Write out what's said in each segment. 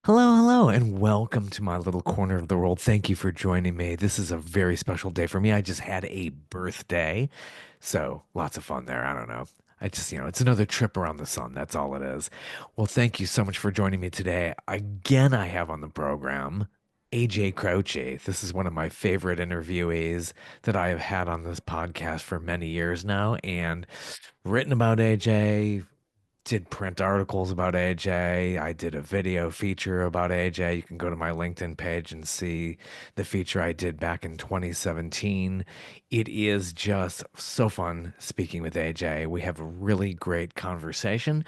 Hello, hello, and welcome to my little corner of the world. Thank you for joining me. This is a very special day for me. I just had a birthday, so lots of fun there. I don't know. It's another trip around the sun. That's all it is. Well, thank you so much for joining me today. Again, I have on the program AJ Croce. This is one of my favorite interviewees that I have had on this podcast for many years now, and written about AJ, did print articles about AJ. I did a video feature about AJ. You can go to my LinkedIn page and see the feature I did back in 2017. It is just so fun speaking with AJ. We have a really great conversation.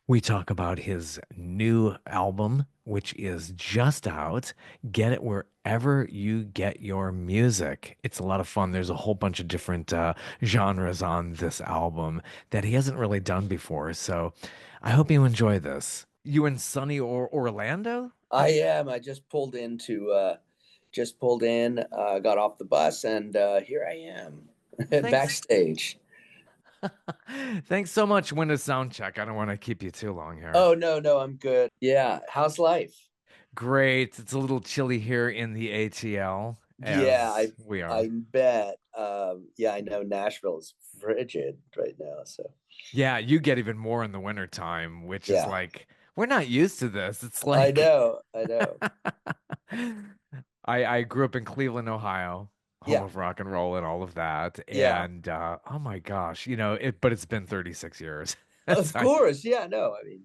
We talk about his new album, which is just out. Get it wherever you get your music. It's a lot of fun. There's a whole bunch of different genres on this album that he hasn't really done before. So I hope you enjoy this. You in sunny or Orlando? I am. I just pulled in, got off the bus, and here I am Thanks. backstage. Thanks so much. When is sound check? I don't want to keep you too long here. Oh no, no, I'm good. Yeah, how's life? Great. It's a little chilly here in the ATL Yeah, as we I are. bet. Yeah, I know Nashville is frigid right now. So Yeah, you get even more in the wintertime, which is yeah, like, we're not used to this. It's I like know, I know. I grew up in Cleveland, Ohio, home Yeah, of rock and roll and all of that. yeah. And oh my gosh, but it's been 36 years. Of So course, yeah. No, I mean,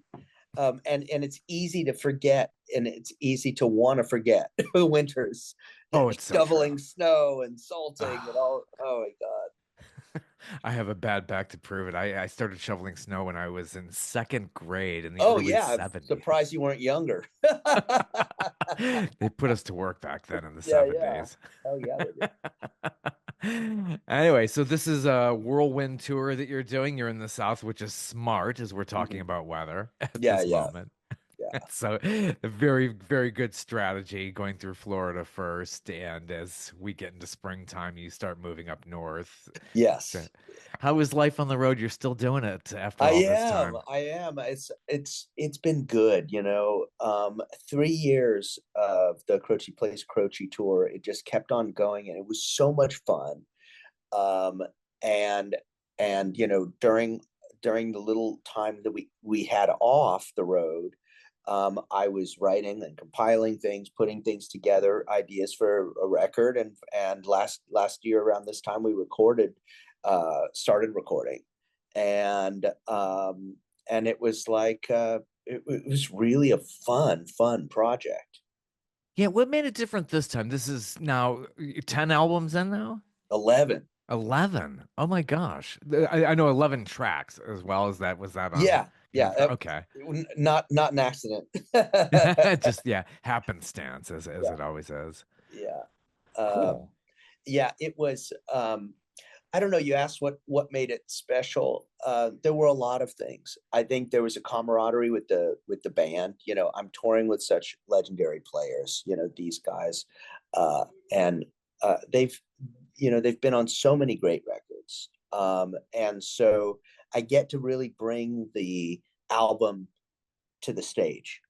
and it's easy to forget, and it's easy to want to forget the winters, oh, it's so true. shoveling snow and salting and Ah, all. Oh my God. I have a bad back to prove it. I started shoveling snow when I was in second grade in the Oh early yeah, I'm surprised 70s. you weren't younger. They put us to work back then in the Yeah, yeah. 70s. Oh yeah, they did. Anyway, so this is a whirlwind tour that you're doing. You're in the South, which is smart as we're talking Mhm. about weather at Yeah, this yeah, moment. yeah. So, a very, very good strategy going through Florida first. And as we get into springtime, you start moving up north. So, Yes, how is life on the road? You're still doing it after I all this am. time. I am. It's been good. 3 years of the Croce Plays Croce tour. It just kept on going, and it was so much fun. Um, and during the little time that we had off the road, I was writing and compiling things, putting things together, ideas for a record, and last year around this time we started recording, and it was like it was really a fun project. Yeah, what made it different this time? This is now 10 albums in now? 11. 11. Oh my gosh. I know 11 tracks as well as that. Was that on Yeah, even yeah. for, okay. Not an accident. Just, yeah, happenstance as Yeah, it always is. yeah. Cool. Yeah, it was. I don't know. You asked what made it special. There were a lot of things. I think there was a camaraderie with the band. I'm touring with such legendary players. These guys, and they've been on so many great records. And so I get to really bring the album to the stage.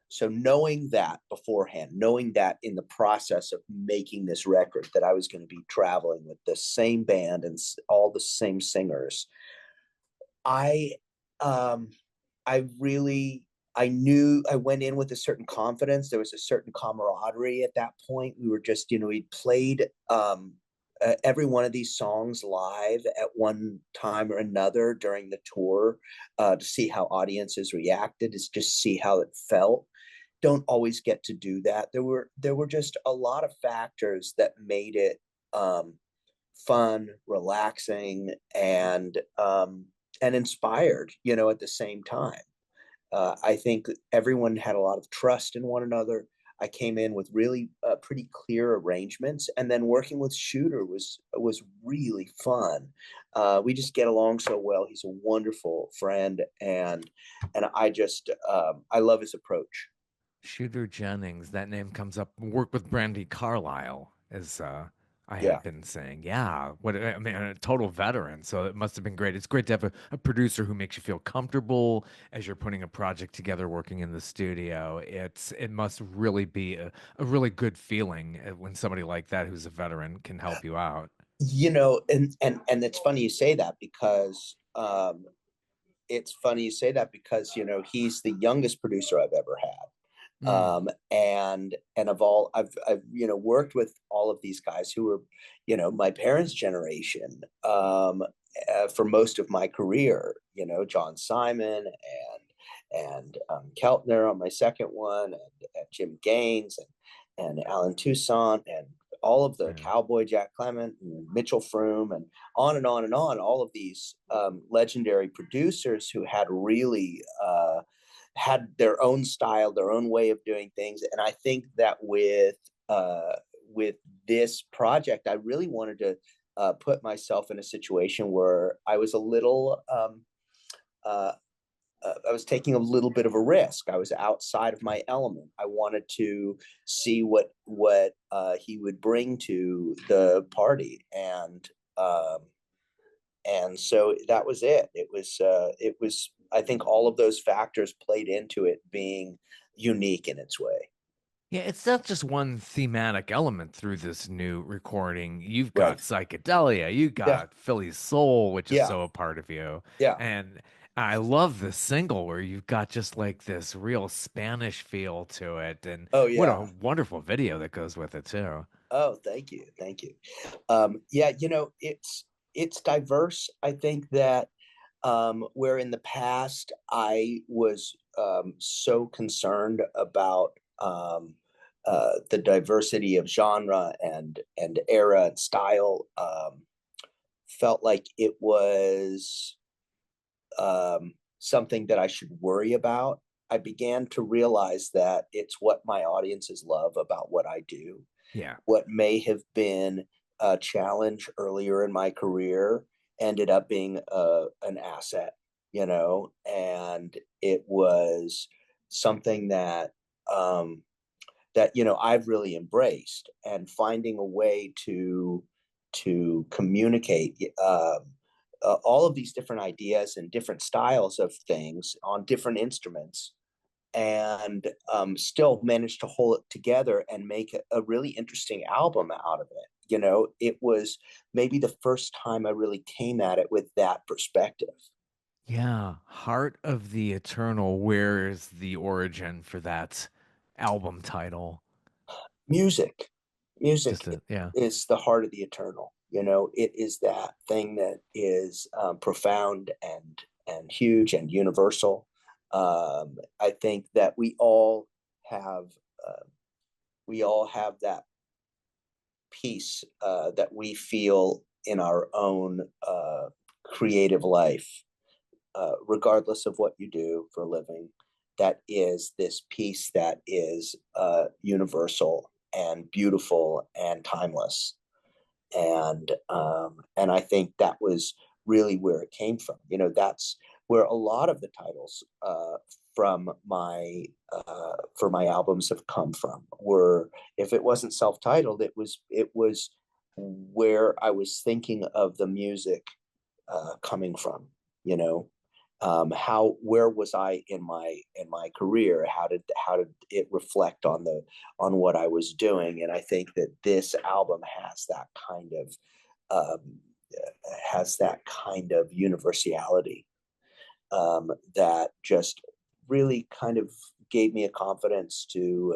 So knowing that beforehand, knowing that in the process of making this record that I was going to be traveling with the same band and all the same singers, I um I knew I went in with a certain confidence. There was a certain camaraderie at that point. We were just, we'd played every one of these songs live at one time or another during the tour to see how audiences reacted, to just see how it felt. Don't always get to do that. There were just a lot of factors that made it fun, relaxing, and inspired. At the same time. I think everyone had a lot of trust in one another. I came in with really pretty clear arrangements, and then working with Shooter was really fun. We just get along so well. He's a wonderful friend, and I love his approach. Shooter Jennings, that name comes up. Work with Brandy Carlisle is I Yeah. had been saying, yeah, what I mean, a total veteran. So it must have been great. It's great to have a producer who makes you feel comfortable as you're putting a project together, working in the studio. It must really be a really good feeling when somebody like that who's a veteran can help you out. And it's funny you say that because he's the youngest producer I've ever had. Mm, And of all I've worked with all of these guys who were my parents' generation, for most of my career. John Simon and Keltner on my second one, and Jim Gaines and Alan Toussaint, and all of the yeah. Cowboy Jack Clement and Mitchell Froom, and on and on and on. All of these legendary producers who had really had their own style, their own way of doing things. And I think that with this project, I really wanted to put myself in a situation where I was a little uh, I was taking a little bit of a risk. I was outside of my element. I wanted to see what he would bring to the party, and so that was it. It was. I think all of those factors played into it being unique in its way. Yeah, it's not just one thematic element through this new recording. You've got Right. psychedelia, you Yeah. got Philly soul, which is Yeah. so a part of you. Yeah. And I love the single where you've got just like this real Spanish feel to it. And Oh what yeah. a wonderful video that goes with it too. Oh, thank you. Thank you. Yeah. It's diverse. I think that where in the past I was so concerned about the diversity of genre and era and style, felt like it was something that I should worry about. I began to realize that it's what my audiences love about what I do. Yeah. What may have been a challenge earlier in my career ended up being an asset, and it was something um, that I've really embraced, and finding a way to communicate all of these different ideas and different styles of things on different instruments, and still manage to hold it together and make a really interesting album out of it. It was maybe the first time I really came at it with that perspective. Yeah. Heart of the Eternal. Where is the origin for that album title? Music, Just music a, yeah. is the heart of the eternal. It is that thing that is profound and huge and universal. I think that have uh, we all have that peace that we feel in our own creative life, regardless of what you do for a living. That is this peace that is universal and beautiful and timeless. And I think that was really where it came from. That's where a lot of the titles from my for my albums have come from. Were If it wasn't self-titled, it was where I was thinking of the music coming from. You know, how where was I in my career? How did it reflect on what I was doing? And I think that this album um, has that kind of universality, that just really kind of gave me a confidence to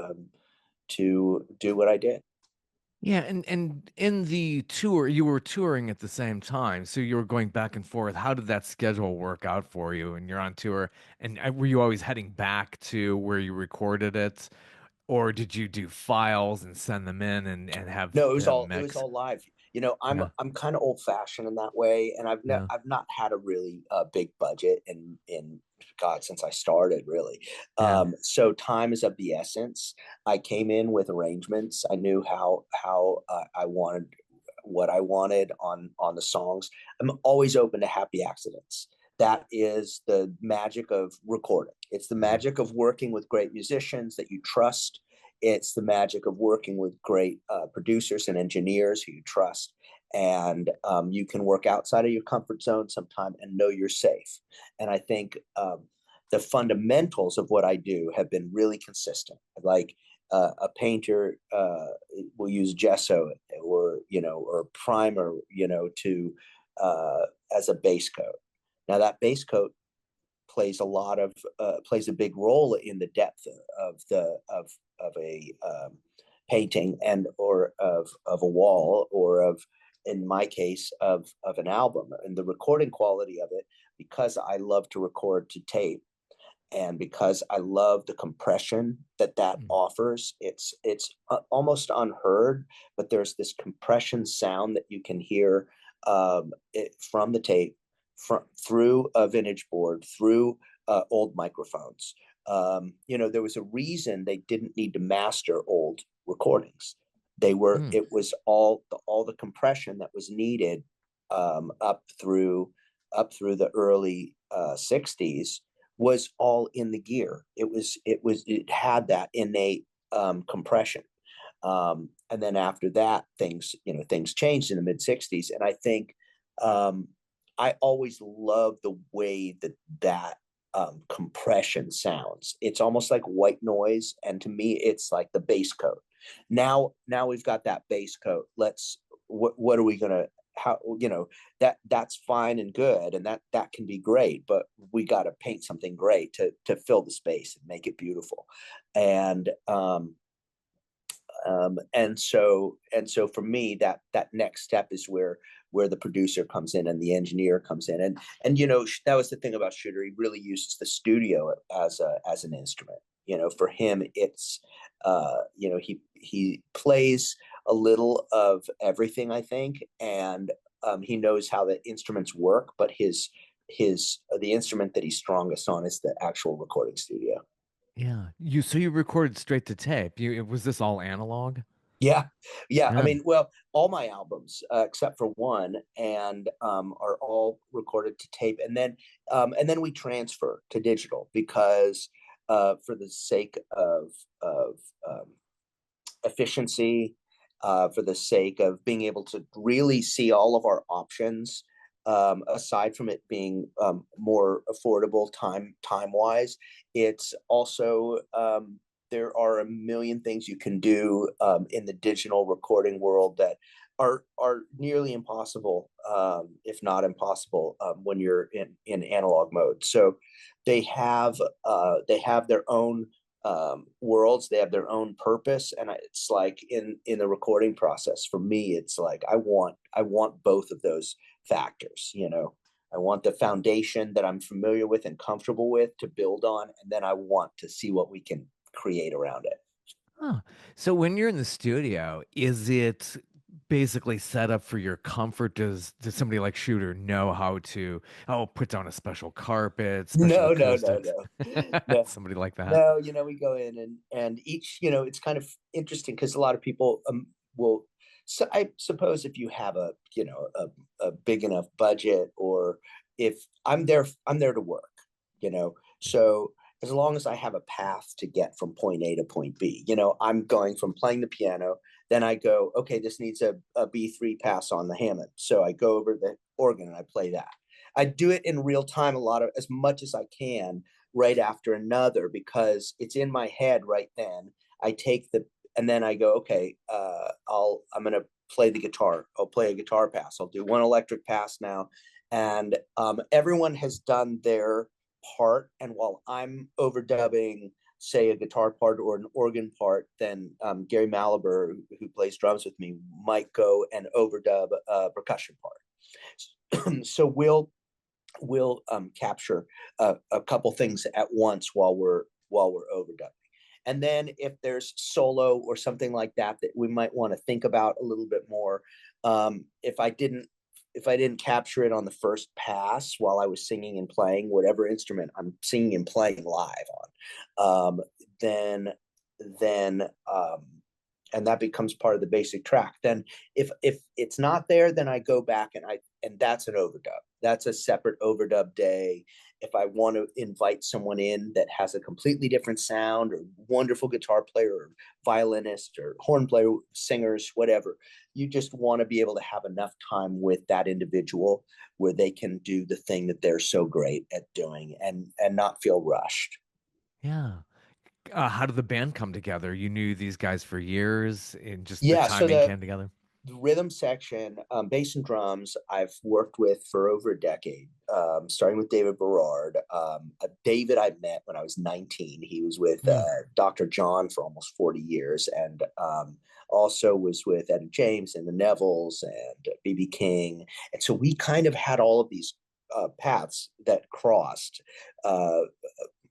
do what I did. Yeah, and in the tour, you were touring at the same time, so you were going back and forth. How did that schedule work out for you? And you're on tour, and were you always heading back to where you recorded it, or did you do files and send them in and have No, them it was mix? all live. I'm Yeah, I'm kind of old fashioned in that way, and yeah, I've not had a really big budget in God since I started, really. yeah, So time is of the essence. I came in with arrangements. I knew how I wanted what I wanted on the songs. I'm always open to happy accidents. That is the magic of recording. It's the yeah. magic of working with great musicians that you trust. It's the magic of working with great producers and engineers who you trust, and you can work outside of your comfort zone sometime and know you're safe. And I think the fundamentals of what I do have been really consistent. Like a painter will use gesso or or primer to as a base coat. Now that base coat plays a big role in the depth of a painting and or of a wall or of, in my case, of an album, and the recording quality of it, because I love to record to tape and because I love the compression that Mm. offers. It's almost unheard, but there's this compression sound that you can hear from the tape, through a vintage board, through old microphones. There was a reason they didn't need to master old recordings. Mm. It was all the compression that was needed up through the early 60s was all in the gear. It had that innate compression. And then after that, things changed in the mid 60s. And I think I always love the way that compression sounds. It's almost like white noise. And to me, it's like the bass coat. Now we've got that bass coat. What are we going to, how, that's fine and good, and that can be great, but we got to paint something great to fill the space and make it beautiful. And um um and so and so for me, that next step is where the producer comes in and the engineer comes in, and that was the thing about Shooter. He really uses the studio as an instrument. For him, it's he plays a little of everything, I think, and he knows how the instruments work, but his the instrument that he's strongest on is the actual recording studio. Yeah. You recorded straight to tape. Was this all analog? Yeah, yeah. I Yeah. mean, well, all my albums, except for one, and are all recorded to tape, and then we transfer to digital because, for the sake of um, efficiency, for the sake of being able to really see all of our options. Aside from it being more affordable time wise, it's also there are a million things you can do in the digital recording world that are nearly impossible, if not impossible, when you're in analog mode. So they have their own worlds. They have their own purpose, and it's like in the recording process for me, it's like I want both of those factors. I want the foundation that I'm familiar with and comfortable with to build on, and then I want to see what we can create around it. Huh. So when you're in the studio, is it basically set up for your comfort? Does somebody like Shooter know how to, put down a special carpet, special No, no, no, acoustics? no, no. Somebody like that? No, we go in and each, it's kind of interesting because a lot of people will. So I suppose if you have a big enough budget, or if I'm there to work, you know. So as long as I have a path to get from point A to point B, I'm going from playing the piano, then I go, okay, this needs a B3 pass on the Hammond. So I go over the organ and I play that. I do it in real time, as much as I can, right after another, because it's in my head right then. I take the and then I go, okay, I'm gonna play the guitar. I'll play a guitar pass. I'll do one electric pass now, and everyone has done their part. And while I'm overdubbing, say, a guitar part or an organ part, then Gary Mallaber, who plays drums with me, might go and overdub a percussion part. So we'll capture a couple things at once while we're overdubbing. And then if there's solo or something like that we might want to think about a little bit more, if I didn't capture it on the first pass while I was singing and playing whatever instrument I'm singing and playing live on, then and that becomes part of the basic track. Then if it's not there, then I go back and that's an overdub. That's a separate overdub day, if I want to invite someone in that has a completely different sound, or wonderful guitar player or violinist or horn player, singers, whatever, you just want to be able to have enough time with that individual where they can do the thing that they're so great at doing, and not feel rushed. Yeah. How did the band come together? You knew these guys for years and just the Yeah, so timing came together. the rhythm section, bass and drums, I've worked with for over a decade, starting with David Barard. David, I met when I was 19. He was with Mm. Dr. John for almost 40 years, and also was with Etta James and the Nevilles and B.B. King. And so we kind of had all of these paths that crossed. Uh,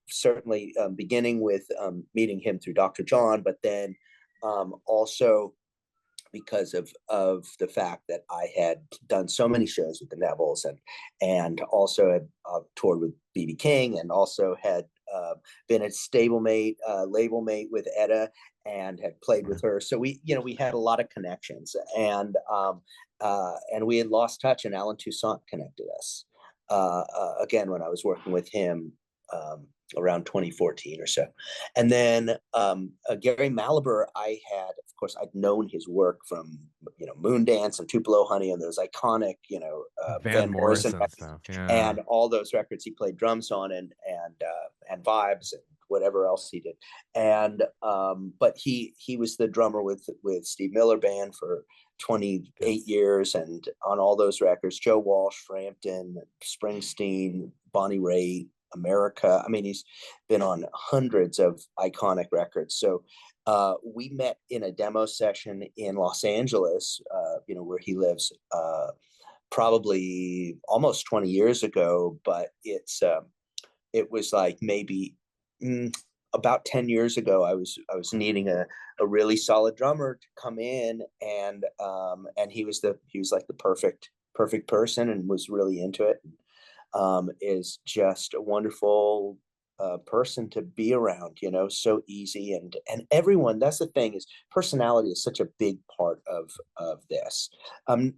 Certainly, beginning with meeting him through Dr. John, but then also because of the fact that I had done so many shows with the Nevilles, and also had toured with BB King, and also had been a stablemate, label mate with Etta, and had played Yeah. with her. So we had a lot of connections, and we had lost touch, and Alan Toussaint connected us again when I was working with him. Around 2014 or so. And then Gary Mallaber, of course, I'd known his work from, Moondance and Tupelo Honey and those iconic, Van Van Morrison Morrison records, stuff. Yeah. and all those records he played drums on, and vibes and whatever else he did. And but he was the drummer with Steve Miller Band for Yeah. 28 years, and on all those records, Joe Walsh, Frampton, Springsteen, Bonnie Raitt, America. I mean, he's been on hundreds of iconic records. So we met in a demo session in Los Angeles, where he lives, probably almost 20 years ago. But it was like maybe about 10 years ago. I was needing a really solid drummer to come in, and he was like the perfect person, and was really into it. Is just a wonderful person to be around, so easy, and everyone. That's the thing, is personality is such a big part of this. And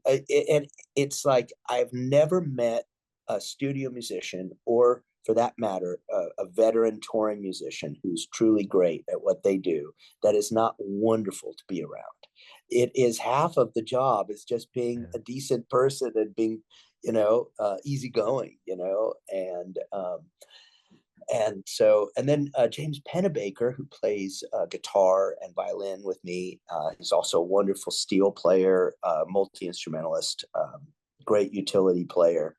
it's like I've never met a studio musician, or for that matter, a veteran touring musician who's truly great at what they do, that is not wonderful to be around. It is half of the job, is just being Yeah. a decent person and being, easygoing, and so, and then James Pennebaker, who plays guitar and violin with me, he's also a wonderful steel player, multi instrumentalist, great utility player.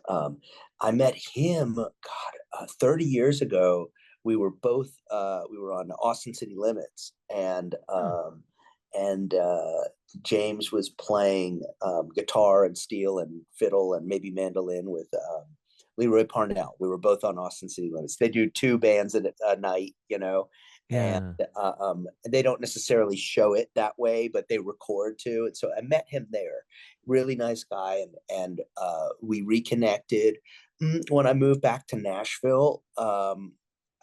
Um, I met him, God, 30 years ago. We were on Austin City Limits, Huh. and James was playing guitar and steel and fiddle and maybe mandolin with Leroy Parnell. We were both on Austin City Limits. They do two bands a night, and Yeah. they don't necessarily show it that way, but they record too. And so I met him there. Really nice guy, and we reconnected when I moved back to Nashville.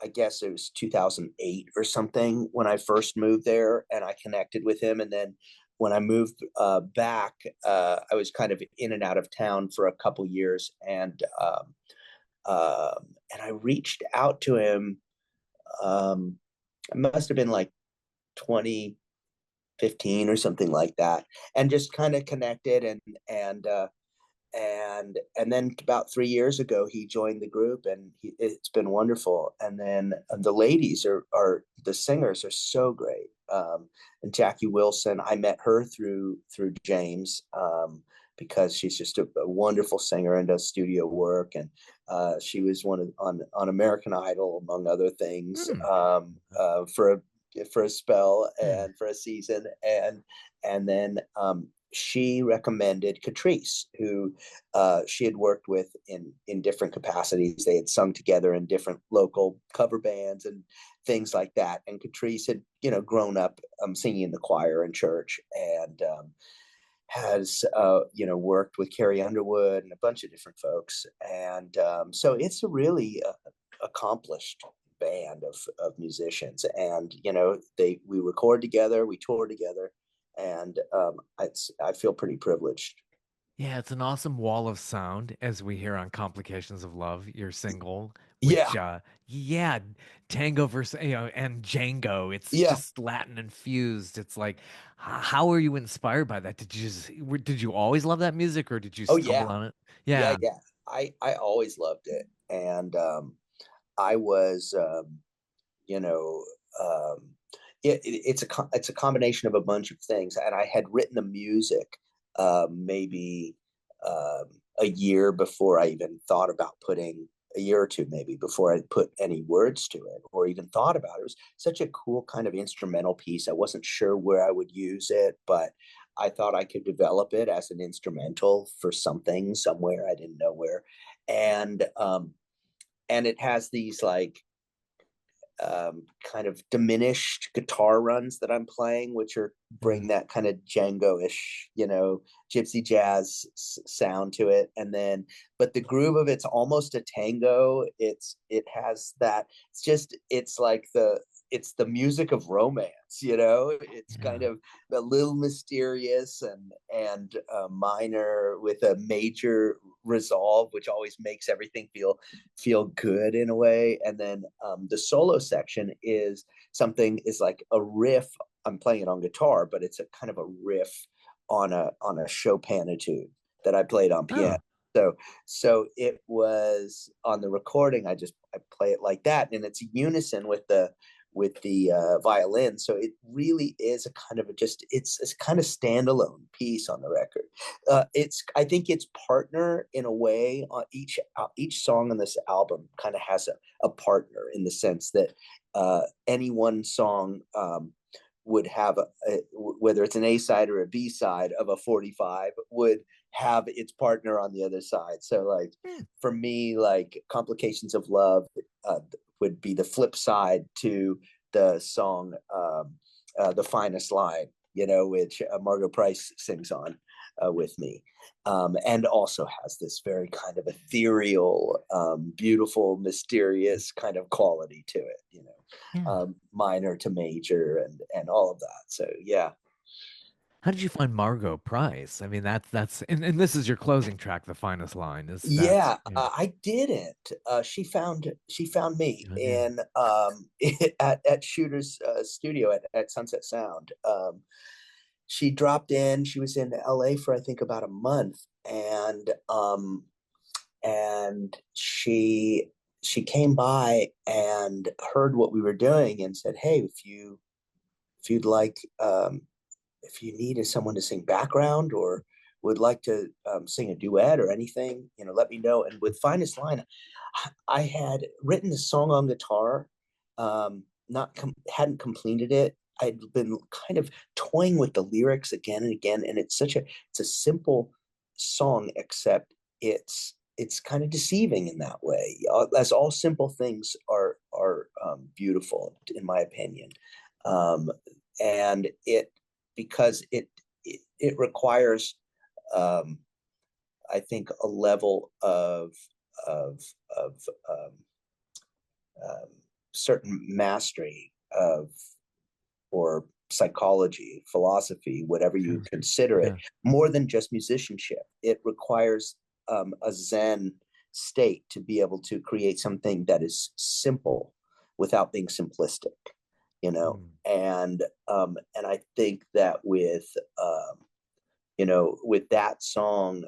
I guess it was 2008 or something when I first moved there, and I connected with him. And then when I moved back, I was kind of in and out of town for a couple years, and I reached out to him. It must have been like 2015 or something like that, and just kind of connected, and then about 3 years ago he joined the group, and it's been wonderful. And then the ladies are the singers are so great. And Jackie Wilson, I met her through James, because she's just a wonderful singer and does studio work, and she was on American Idol, among other things, Hmm. for a spell Yeah. and for a season, and then she recommended Catrice, who she had worked with in different capacities. They had sung together in different local cover bands and things like that. And Catrice had, grown up singing in the choir in church, and has worked with Carrie Underwood and a bunch of different folks. And so it's a really accomplished band of musicians. And we record together, we tour together, and I feel pretty privileged. Yeah, it's an awesome wall of sound, as we hear on Complications of Love, your single, which Yeah, yeah, Tango versus and Django, it's yeah. just Latin infused. It's like how are you inspired by that? Did you always love that music or did you Oh stumble yeah, on it? yeah, Yeah. yeah. I always loved it, and I was you know, um, it's a combination of a bunch of things. And I had written the music maybe a year before I even thought about putting a year or two maybe before I put any words to it or even thought about it. It was such a cool kind of instrumental piece. I wasn't sure where I would use it, but I thought I could develop it as an instrumental for something somewhere. I didn't know where. And and it has these like kind of diminished guitar runs that I'm playing, which are bring Mm. that kind of Django-ish, gypsy jazz sound to it. And then, but the groove of it's almost a tango. It has that. It's like it's the music of romance. It's kind Yeah. of a little mysterious and minor with a major resolve, which always makes everything feel good in a way. And then the solo section is like a riff. I'm playing it on guitar, but it's a kind of a riff on a Chopin etude that I played on piano. Oh. So it was on the recording. I play it like that, and it's unison with the violin. So it really is a kind of it's kind of standalone piece on the record. I think its partner in a way on each song on this album kind of has a partner in the sense that any one song would have whether it's an A side or a B side of a 45 would have its partner on the other side. So like Hmm. for me, like Complications of Love would be the flip side to the song The Finest Line, which Margot Price sings on with me. And also has this very kind of ethereal, beautiful, mysterious kind of quality to it, Yeah. minor to major and all of that. So yeah, How did you find Margot Price? I mean, that's and this is your closing track, The Finest Line. Is that's yeah. yeah. I didn't. She found me Oh, yeah. in at Shooter's studio at Sunset Sound. She dropped in. She was in LA for I think about a month, and she came by and heard what we were doing and said, "Hey, if you'd like if you needed someone to sing background or would like to sing a duet or anything, let me know." And with Finest Line, I had written the song on guitar, not hadn't completed it. I'd been kind of toying with the lyrics again and again, and it's a simple song, except it's kind of deceiving in that way. As all simple things are beautiful in my opinion, um, and because it requires um, I think a level of of um, certain mastery of or psychology, philosophy, whatever you Sure. consider it, Yeah. more than just musicianship. It requires a Zen state to be able to create something that is simple without being simplistic, Mm. and I think that with that song,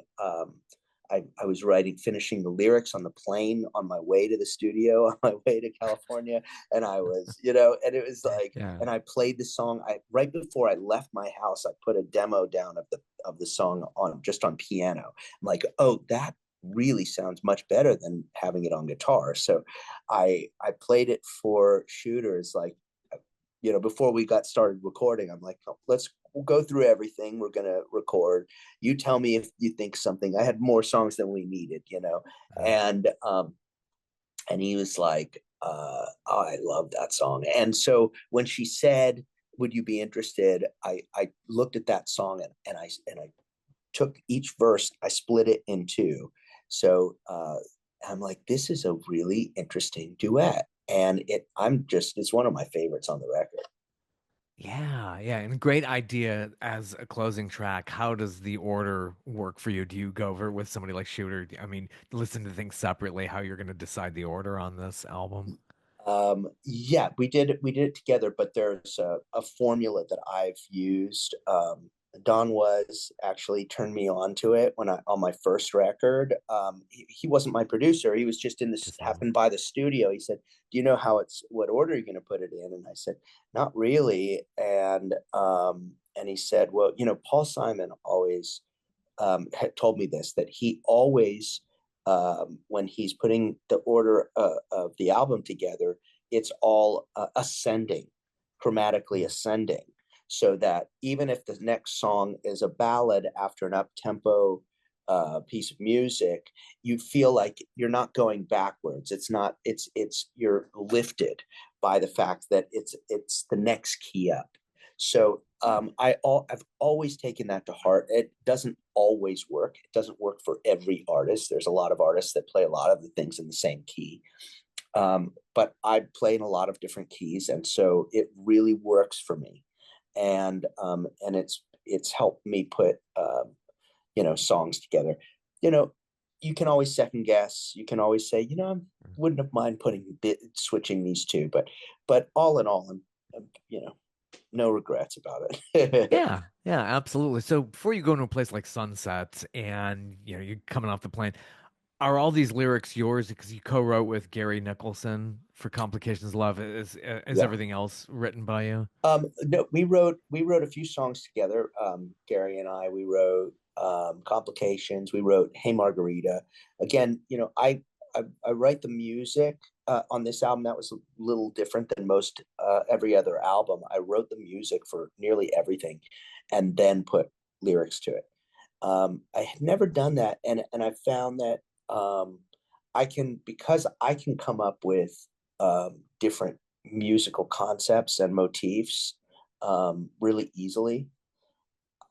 I was finishing the lyrics on the plane on my way to the studio, on my way to California. And and it was like, Yeah. and I played the song. Right before I left my house, I put a demo down of the song on piano. I'm like, oh, that really sounds much better than having it on guitar. So I played it for Shooters, like, before we got started recording. I'm like, oh, we'll go through everything we're gonna record. You tell me if you think something. I had more songs than we needed, Uh, and he was like, oh, I love that song. And so when she said, "Would you be interested?" I looked at that song and I took each verse, I split it in two. So I'm like, this is a really interesting duet. And it's one of my favorites on the record. yeah. yeah, and great idea as a closing track. How does the order work for you? Do you go over with somebody like Shooter? I mean, listen to things separately, how you're going to decide the order on this album? Yeah, we did it together, but there's a formula that I've used. Don was actually turned me on to it when I on my first record. He wasn't my producer. He was just in this Just know. happened by the studio. He said, "Do you know how it's what order you're going to put it in?" And I said, "Not really." And he said, "Well, Paul Simon always had told me this that he always when he's putting the order of the album together, it's all ascending, chromatically Mm. ascending, so that even if the next song is a ballad after an up tempo piece of music, you feel like you're not going backwards. It's not. It's you're lifted by the fact that it's the next key up. So I've always taken that to heart. It doesn't always work. It doesn't work for every artist. There's a lot of artists that play a lot of the things in the same key. But I play in a lot of different keys, and so it really works for me. And it's helped me put songs together. You know, you can always second guess. You can always say, I wouldn't have mind switching these two, but all in all, I'm no regrets about it. Yeah, yeah, absolutely. So before you go to a place like Sunset and you're coming off the plane, are all these lyrics yours because you co-wrote with Gary Nicholson for Complications of Love? Is Yeah. everything else written by you? No, we wrote a few songs together. Gary and I, we wrote Complications. We wrote Hey Margarita. Again, I write the music on this album. That was a little different than most every other album. I wrote the music for nearly everything, and then put lyrics to it. I had never done that, and I found that I can because I can come up with different musical concepts and motifs really easily.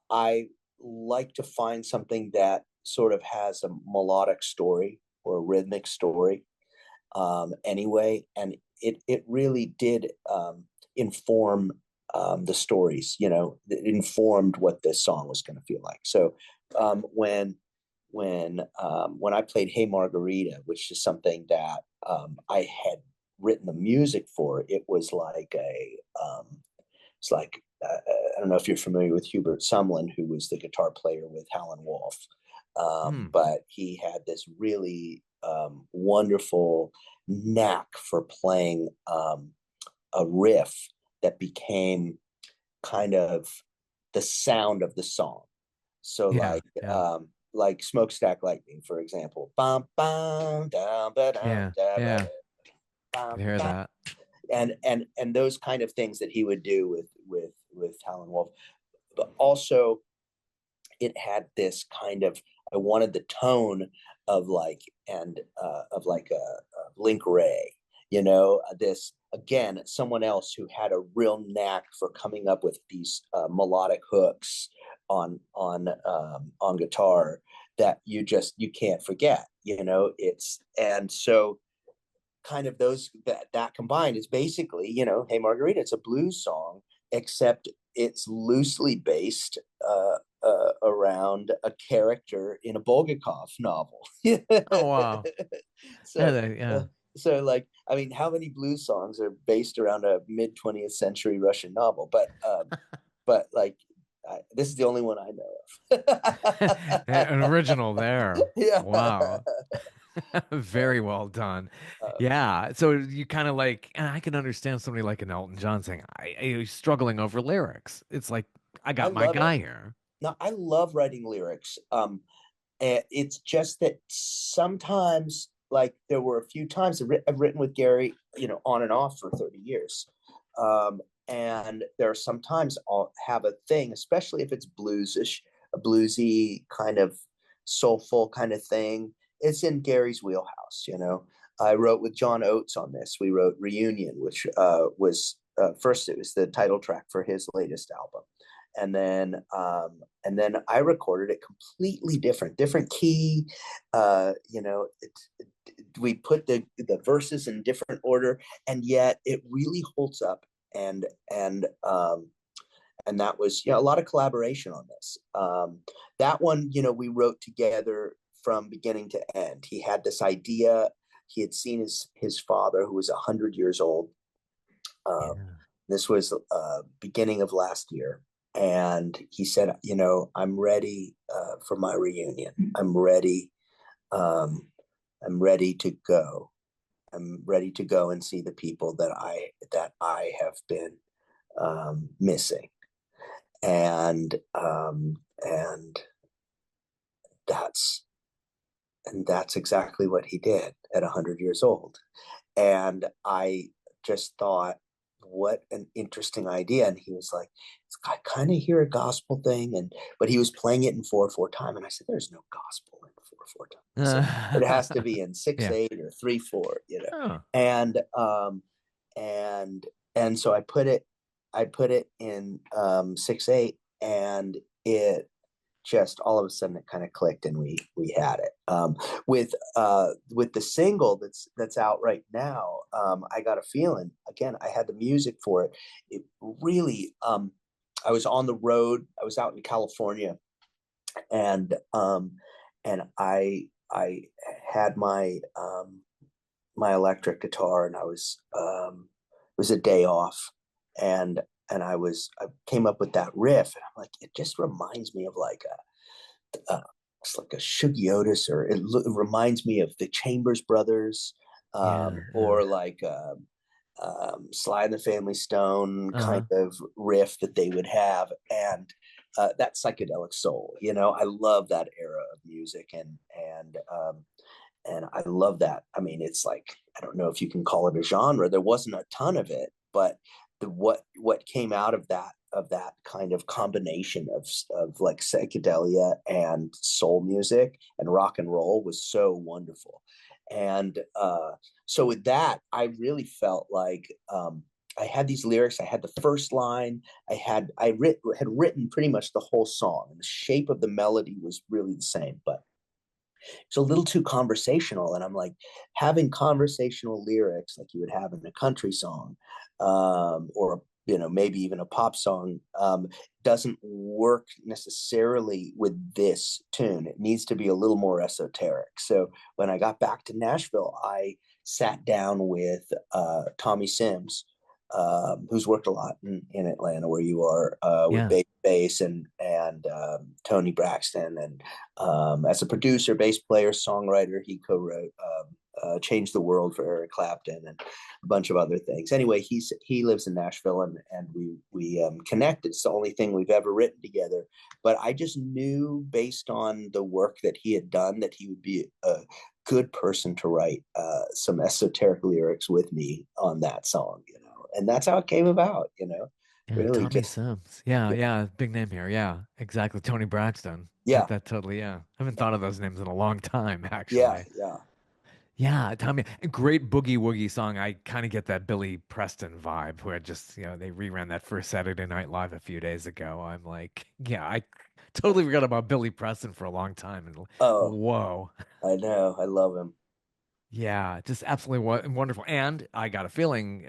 I like to find something that sort of has a melodic story or a rhythmic story anyway, and it really did inform the stories. It informed what this song was going to feel like. So when I played Hey Margarita, which is something that I had written the music for, it was like it's like I don't know if you're familiar with Hubert Sumlin, who was the guitar player with Howlin' Wolf, Hmm. but he had this really wonderful knack for playing a riff that became kind of the sound of the song. So Yeah, yeah, like Smokestack Lightning, for example. Bum, bum, dum, ba, dum, yeah, da, ba, yeah. Could bum, hear bum. that. And those kind of things that he would do with Howlin' Wolf. But also it had this kind of I wanted the tone of like and of like a Link Ray, this again someone else who had a real knack for coming up with these melodic hooks on guitar that you can't forget. It's and so kind of those that combined is basically Hey Margarita. It's a blues song, except it's loosely based around a character in a Bulgakov novel. Oh wow. Yeah, so uh, yeah. so like I mean, how many blues songs are based around a mid 20th century Russian novel? But like this is the only one I know of. An original there. Yeah. Wow. Very well done. Um, Yeah. So you kind of like, and I can understand somebody like an Elton John saying, he's struggling over lyrics. It's like, I I got my love it. guy here. Now, I love writing lyrics. It's just that sometimes, like there were a few times I've written with Gary, on and off for 30 years. And there are sometimes I'll have a thing, especially if it's bluesish, a bluesy kind of soulful kind of thing. It's in Gary's wheelhouse. I wrote with John Oates on this. We wrote Reunion, which was first it was the title track for his latest album, and then I recorded it completely different key. We put the verses in different order, and yet it really holds up. And and that was, a lot of collaboration on this. That one, we wrote together from beginning to end. He had this idea. He had seen his father, who was 100 years old. Yeah. This was beginning of last year, and he said, I'm ready for my reunion. I'm ready. I'm ready to go. I'm ready to go and see the people that I have been missing, and that's that's exactly what he did at 100 years old. And I just thought, what an interesting idea. And he was like, I kind of hear a gospel thing, but he was playing it in 4/4 time, and I said, there's no gospel in 4/4 time. I said, it has to be in six Yeah. eight or 3/4, Oh, and and and so I put it in 6/8, and it just all of a sudden it kind of clicked, and we had it. With the single that's out right now, I got a feeling. Again, I had the music for it. It really, I was on the road. I was out in California, and I had my electric guitar, and it was a day off, and I came up with that riff, and I'm like, it just reminds me of like it's like a Shuggy Otis, or it reminds me of the Chambers Brothers, yeah. or like Sly and the Family Stone kind Uh, of riff that they would have, and that psychedelic soul. I love that era of music, and I love that. I mean, it's like, I don't know if you can call it a genre. There wasn't a ton of it, but what came out of that kind of combination of like psychedelia and soul music and rock and roll was so wonderful. And so with that, I really felt like I had these lyrics. I had the first line. Had written pretty much the whole song, and the shape of the melody was really the same, but it's a little too conversational. And I'm like, having conversational lyrics like you would have in a country song, or maybe even a pop song, doesn't work necessarily with this tune. It needs to be a little more esoteric. So when I got back to Nashville, I sat down with Tommy Sims, who's worked a lot in Atlanta, where you are, with yeah. bass and Tony Braxton, and as a producer, bass player, songwriter. He co-wrote "Change the World" for Eric Clapton, and a bunch of other things. Anyway, he lives in Nashville, and we connected. It's the only thing we've ever written together. But I just knew, based on the work that he had done, that he would be a good person to write some esoteric lyrics with me on that song. And that's how it came about. Yeah, Really, Tommy just Sims. Yeah, yeah, big name here. Yeah, exactly. Tony Braxton. That yeah, that totally, yeah. I haven't thought of those names in a long time, yeah, actually. yeah. Yeah, Tommy, a great boogie woogie song. I kind of get that Billy Preston vibe, where just, they reran that first Saturday Night Live a few days ago. I'm like, yeah, I totally forgot about Billy Preston for a long time. And Oh, whoa. I know. I love him. Yeah, just absolutely wonderful. And I got a feeling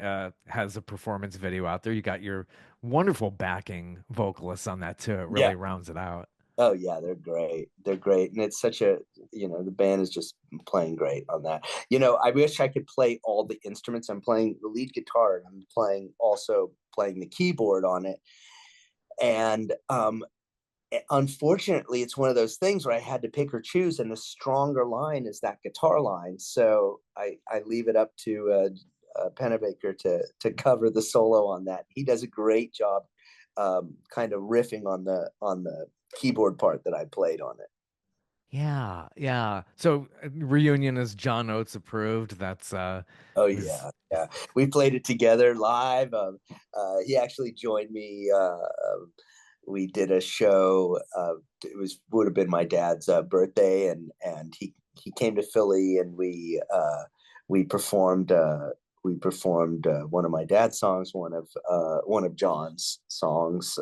has a performance video out there. You got your wonderful backing vocalists on that too. It Yeah. really rounds it out. Oh yeah, they're great. They're great. And it's such a, the band is just playing great on that. I wish I could play all the instruments. I'm playing the lead guitar, and I'm also playing the keyboard on it. And unfortunately, it's one of those things where I had to pick or choose, and the stronger line is that guitar line. So I leave it up to Pennebaker to cover the solo on that. He does a great job, kind of riffing on the keyboard part that I played on it. Yeah, yeah. So reunion is John Oates approved. That's Oh was yeah, yeah. We played it together live. He actually joined me. We did a show. It would have been my dad's birthday, and he came to Philly, and we performed. We performed one of my dad's songs, one of John's songs,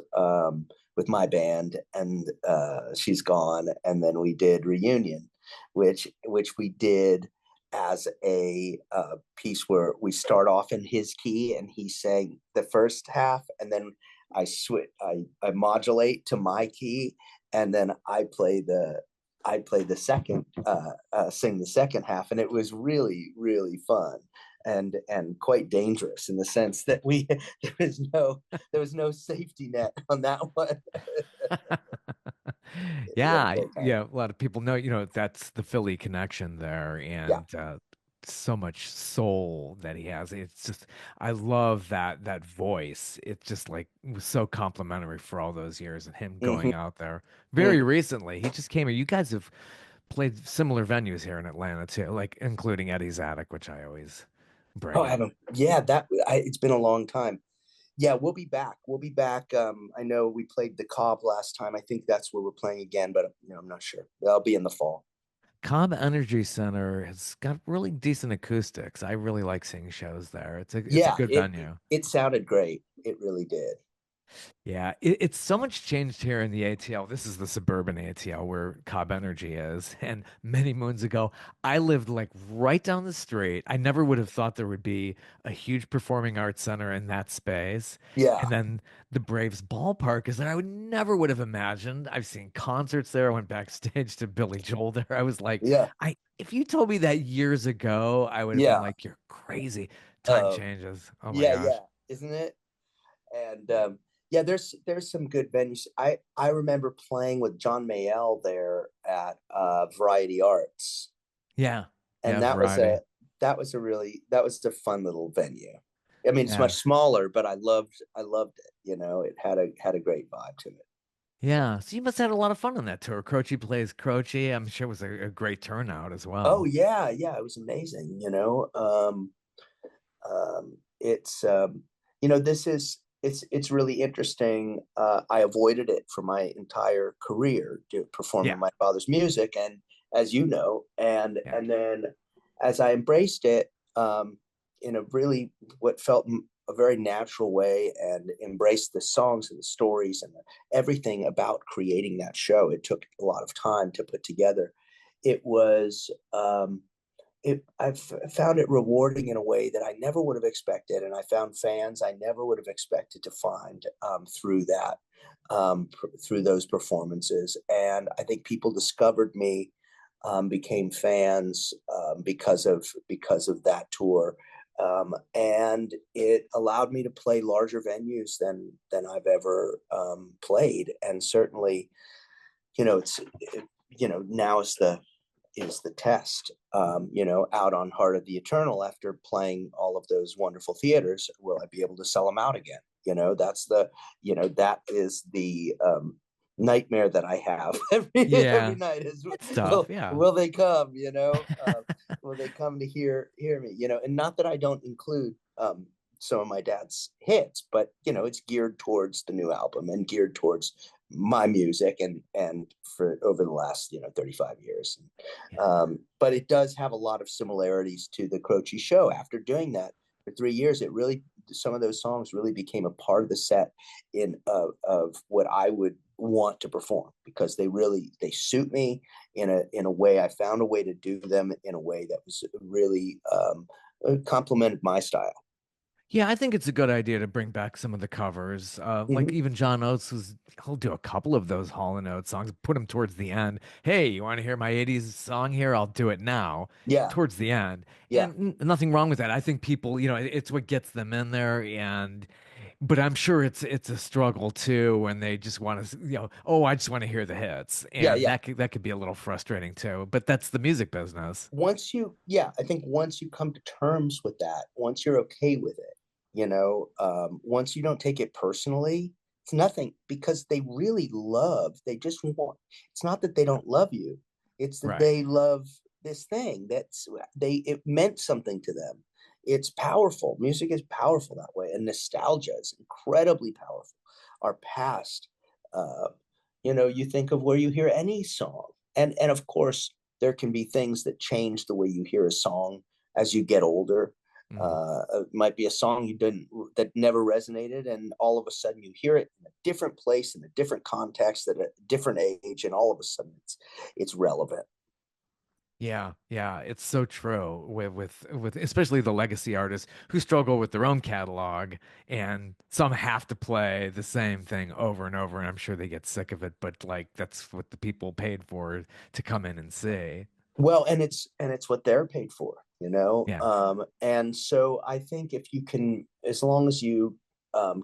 with my band, and She's Gone, and then we did Reunion, which we did as a piece where we start off in his key, and he sang the first half, and then I modulate to my key, and then I play the second sing the second half, and it was really really fun and quite dangerous in the sense that we there was no safety net on that one. We had a Yeah, great time. yeah. A lot of people know, that's the Philly connection there, Yeah. and so much soul that he has. It's just, I love that voice. It's just like was so complimentary for all those years, and him Hmm. going out there very Hmm. recently. He just came here. You guys have played similar venues here in Atlanta too, like including Eddie's Attic, which I always Oh, bring I up. haven't. Yeah, it's been a long time. Yeah, we'll be back. We'll be back. I know we played the Cobb last time. I think that's where we're playing again, but I'm not sure. I'll be in the fall. Cobb Energy Center has got really decent acoustics. I really like seeing shows there. It's a Yeah, good venue. it sounded great. It really did. Yeah, it's so much changed here in the ATL. This is the suburban ATL where Cobb Energy is. And many moons ago, I lived like right down the street. I never would have thought there would be a huge performing arts center in that space. Yeah, And then the Braves ballpark is there. I would have imagined. I've seen concerts there. I went backstage to Billy Joel there. I was like, yeah, if you told me that years ago, I would have been yeah. like, you're crazy. Time Uh, changes. Oh my yeah, gosh. yeah, isn't it? And yeah, there's some good venues. I remember playing with John Mayall there at Variety Arts, Yeah. and Yeah, variety. that was a fun little venue. I mean, it's much Yeah. smaller, but I loved it. It had a great vibe to it. Yeah. So you must have had a lot of fun on that tour. Croce plays Croce. I'm sure it was a great turnout as Oh well. yeah, yeah, it was amazing. It's this is it's really interesting. I avoided it for my entire career, performing Yeah. my father's music, and as you know, Yeah. and then as I embraced it in a really what felt a very natural way, and embraced the songs and the stories and everything about creating that show. It took a lot of time to put together. It was I've found it rewarding in a way that I never would have expected, and I found fans I never would have expected to find through through those performances. And I think people discovered me, became fans because of that tour, and it allowed me to play larger venues than I've ever played. And certainly, it's now is the test. Out on Heart of the Eternal, after playing all of those wonderful theaters, will I be able to sell them out again? That is the nightmare that I have every Yeah. night is, It's tough. Yeah. will they come? Will they come to hear me? And not that I don't include some of my dad's hits, but it's geared towards the new album and geared towards my music and for over the last 35 years. Yeah. But it does have a lot of similarities to the Croce show. After doing that for 3 years, it really some of those songs really became a part of the set of what I would want to perform, because they suit me in a way. I found a way to do them in a way that was really complemented my style. Yeah, I think it's a good idea to bring back some of the covers. Like Mm-hmm. even John Oates he'll do a couple of those Hall and Oates songs, put them towards the end. Hey, you want to hear my 80s song here? I'll do it now, Yeah, towards the end. yeah. And nothing wrong with that. I think people, it's what gets them in there. But I'm sure it's a struggle too when they just want to, oh, I just want to hear the hits. Yeah, And yeah. that could be a little frustrating too. But that's the music business. I think once you come to terms with that, once you're okay with it, once you don't take it personally, it's nothing, because they just want, it's not that they don't love you, it's that Right. they love this thing it meant something to them. It's powerful. Music is powerful that way, and nostalgia is incredibly powerful. Our past, uh, you think of where you hear any song, and of course there can be things that change the way you hear a song as you get older. Mhm. It might be a song that never resonated, and all of a sudden you hear it in a different place, in a different context, at a different age, and all of a sudden it's relevant. Yeah, yeah, it's so true with especially the legacy artists who struggle with their own catalog, and some have to play the same thing over and over, and I'm sure they get sick of it, but like that's what the people paid for to come in and see. Well, and it's what they're paid for, you know. Yeah. And so I think if you can, as long as you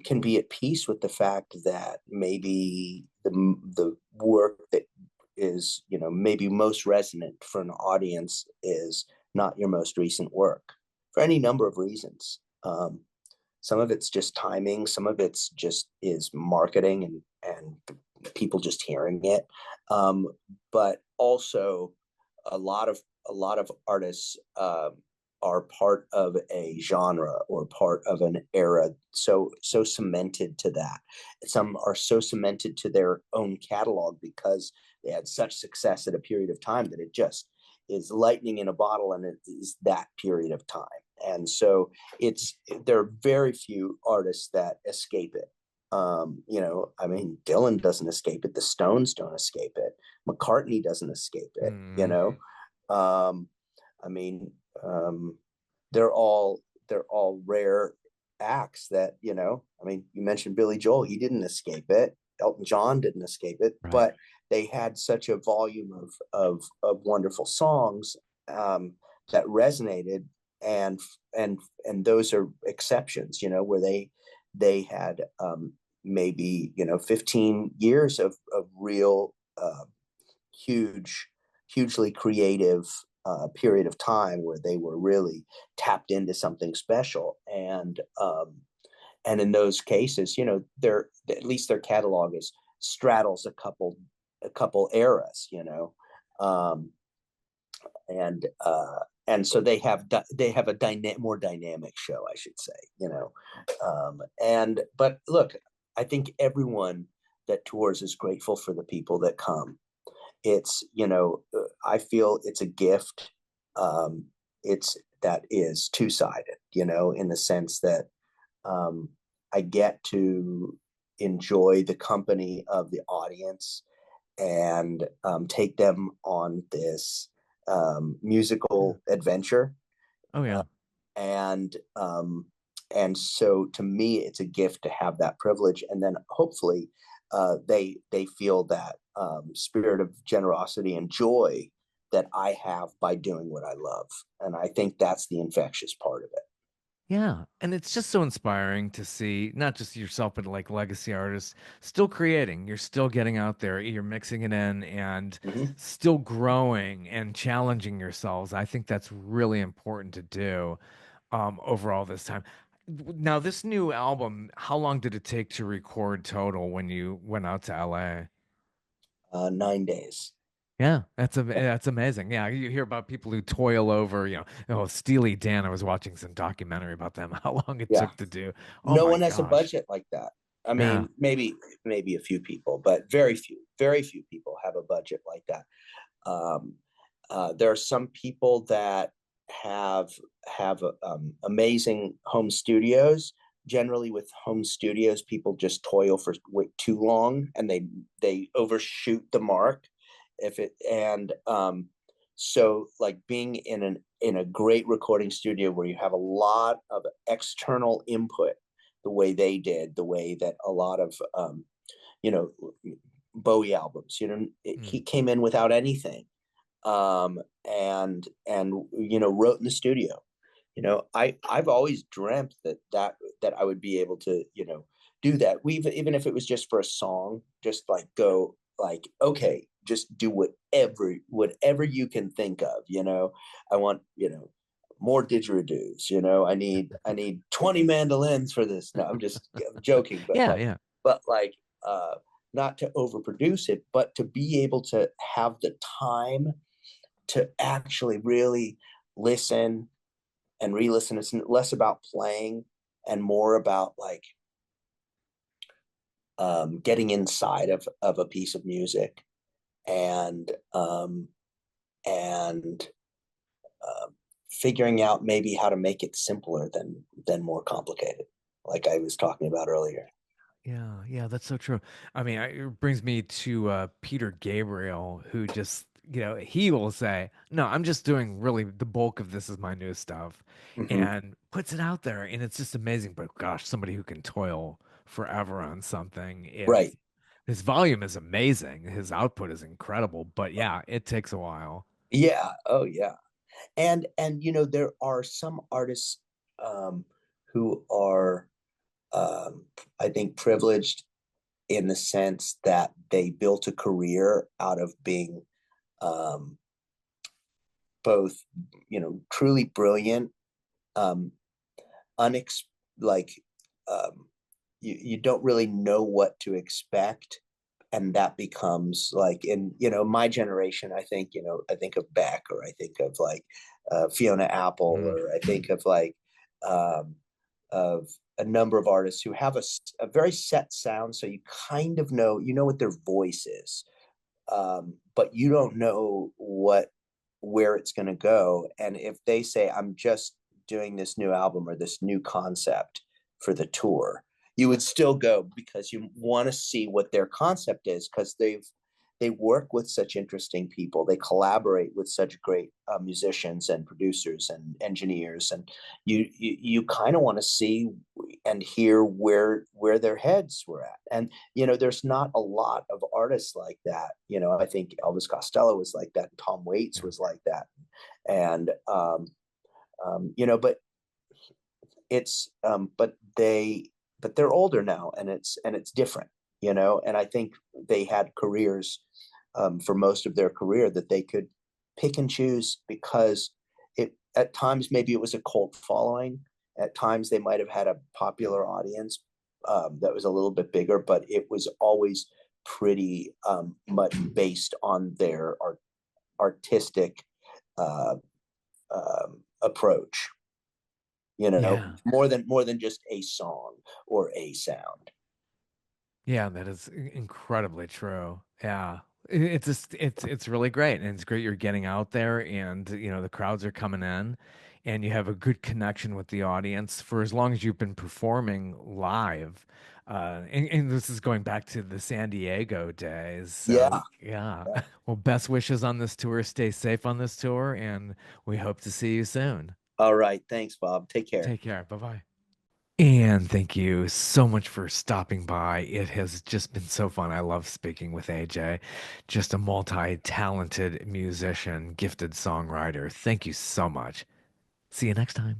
can be at peace with the fact that maybe the work that is, maybe most resonant for an audience is not your most recent work for any number of reasons. Some of it's just timing, some of it's just is marketing and people just hearing it. Um, but also a lot of artists are part of a genre or part of an era so cemented to that. Some are so cemented to their own catalog because they had such success at a period of time that it just is lightning in a bottle, and it is that period of time. And so it's there are very few artists that escape it. I mean, Dylan doesn't escape it. The Stones don't escape it. McCartney doesn't escape it. Mm. Um, I mean, they're all rare acts that, I mean, you mentioned Billy Joel. He didn't escape it. Elton John didn't escape it, Right. but they had such a volume of wonderful songs that resonated, and and those are exceptions, where they had maybe 15 years of real huge hugely creative period of time where they were really tapped into something special. And in those cases, their at least their catalog is straddles a couple eras, um, and so they have a more dynamic show, I should say, and but look, I think everyone that tours is grateful for the people that come. It's, I feel it's a gift. It's that is two-sided, in the sense that um, I get to enjoy the company of the audience and take them on this Yeah. musical adventure. Oh Uh, yeah. and so to me, it's a gift to have that privilege, and then hopefully they feel that spirit of generosity and joy that I have by doing what I love. And I think that's the infectious part of it. Yeah, and it's just so inspiring to see not just yourself, but like legacy artists still creating. You're still getting out there, you're mixing it in and Mm-hmm. still growing and challenging yourselves. I think that's really important to do over all this time. Now, this new album, how long did it take to record total when you went out to LA? 9 days. Yeah, that's amazing. Yeah, you hear about people who toil over, oh, Steely Dan. I was watching some documentary about them, how long it Yeah. took to do. Oh No my one has a gosh. budget like that. I Yeah. mean, maybe a few people, but very few people have a budget like that. Um, there are some people that have amazing home studios. Generally, with home studios, people just toil for way too long, and they overshoot the mark. If it and So like being in a great recording studio where you have a lot of external input, the way they did, the way that a lot of you know Bowie albums, Mm. he came in without anything, and wrote in the studio. I've always dreamt that I would be able to do that. We even if it was just for a song, just like go like, okay, just do whatever you can think of. I want more didgeridoos. I need 20 mandolins for this. No, I'm joking, but Yeah, like yeah. but like uh not to overproduce it, but to be able to have the time to actually really listen and re-listen. It's less about playing and more about like getting inside of a piece of music, and and figuring out maybe how to make it simpler than more complicated, like I was talking about earlier. Yeah, yeah, that's so true. I mean, it brings me to Peter Gabriel, who just he will say, "No, I'm just doing really the bulk of this is my new stuff," Hmm. and puts it out there, and it's just amazing. But gosh, somebody who can toil forever on something, Right. it's his volume is amazing, his output is incredible, but yeah, it takes a while. Yeah. Oh, yeah. And there are some artists um, who are, I think, privileged in the sense that they built a career out of being um, both, truly brilliant, um, unex like um, you don't really know what to expect, and that becomes like in my generation. I think of Beck, or I think of like Fiona Apple, Mm. or I think of like um, of a number of artists who have a very set sound, so you kind of know what their voice is, but you don't know where it's going to go. And if they say, I'm just doing this new album or this new concept for the tour, you would still go because you want to see what their concept is, because they work with such interesting people. They collaborate with such great musicians and producers and engineers, and you kind of want to see and hear where their heads were at. And there's not a lot of artists like that. I think Elvis Costello was like that, and Tom Waits Yeah. was like that, and but but they're older now, and it's different. And I think they had careers for most of their career that they could pick and choose, because it at times maybe it was a cult following, at times they might have had a popular audience that was a little bit bigger, but it was always pretty much based on their artistic uh, approach, Yeah. more than just a song or a sound. Yeah, that is incredibly true. Yeah. It's just it's really great, and it's great you're getting out there, and the crowds are coming in, and you have a good connection with the audience for as long as you've been performing live. And this is going back to the San Diego days. So Yeah. yeah. Yeah. Well, best wishes on this tour. Stay safe on this tour, and we hope to see you soon. All right. Thanks, Bob. Take care. Take care. Bye-bye. And thank you so much for stopping by. It has just been so fun. I love speaking with AJ, just a multi-talented musician, gifted songwriter. Thank you so much. See you next time.